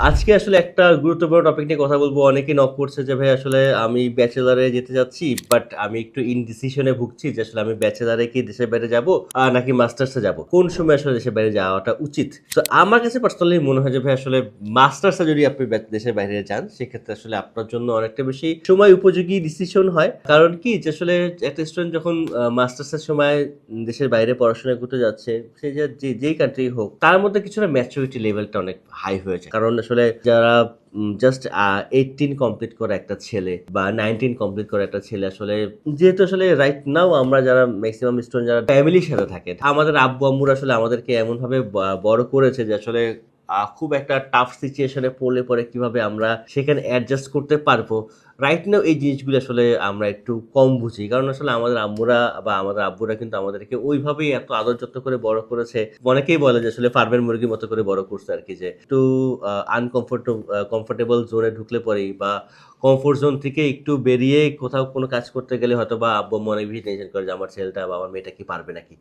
আজকে আসলে একটা গুরুত্বপূর্ণ টপিক নিয়ে কথা বলবো। অনেকেই নক করছে যে, "ভাই আসলে আমি ব্যাচেলরে যেতে চাচ্ছি, বাট আমি একটু ইনডিসিশন এ ভুগছি যে আসলে আমি ব্যাচেলরে কি দেশের বাইরে যাবো নাকি মাস্টার্সে যাবো? কোন সময় আসলে দেশের বাইরে যাওয়াটা উচিত?" সো আমার কাছে পার্সোনালি মনে হয় যে ভাই আসলে মাস্টার্সে যদি আপনি দেশের বাইরে যান, সেক্ষেত্রে আসলে আপনার জন্য অনেকটা বেশি সময় উপযোগী ডিসিশন হয়। কারণ কি যে আসলে একটা স্টুডেন্ট যখন মাস্টার্সের সময় দেশের বাইরে পড়াশোনা করতে যাচ্ছে, সে যেই কান্ট্রি হোক, তার মধ্যে কিছুটা ম্যাচুরিটি লেভেলটা অনেক হাই হয়ে যায়। কারণ আসলে যারা জাস্ট 18 কমপ্লিট করা একটা ছেলে বা 19 কমপ্লিট করা একটা ছেলে আসলে যেহেতু আসলে রাইট নাও আমরা যারা মেক্সিমাম স্টুডেন্ট যারা ফ্যামিলির সাথে থাকে, আমাদের আব্বু-আম্মুরা আসলে আমাদেরকে এমনভাবে বড় করেছে যে আসলে খুব একটা টাফ সিচুয়েশন এ পড়লে পরে কিভাবে আমরা সেখানে অ্যাডজাস্ট করতে পারবো। রাইট নাও এই জিনিসগুলো আসলে আমরা একটু কম বুঝি। কারণ আসলে আমাদের আম্মুরা বা আমাদের আব্বুরা কিন্তু আমাদেরকে ওইভাবেই এত আদর যত্ন করে বড় করেছে। অনেকেই বলে যে আসলে ফার্মের মুরগির মতো করে বড় করছে আরকি, যে একটু কমফোর্টেবল জোনে ঢুকলে পরেই বা কমফোর্ট জোন থেকে একটু বেরিয়ে কোথাও কোনো কাজ করতে গেলে হয়তোবা আব্বু-আম্মু অনেক বেশি টেনশন করে যে আমার ছেলেটা বা আমার মেয়েটা কি পারবে নাকি?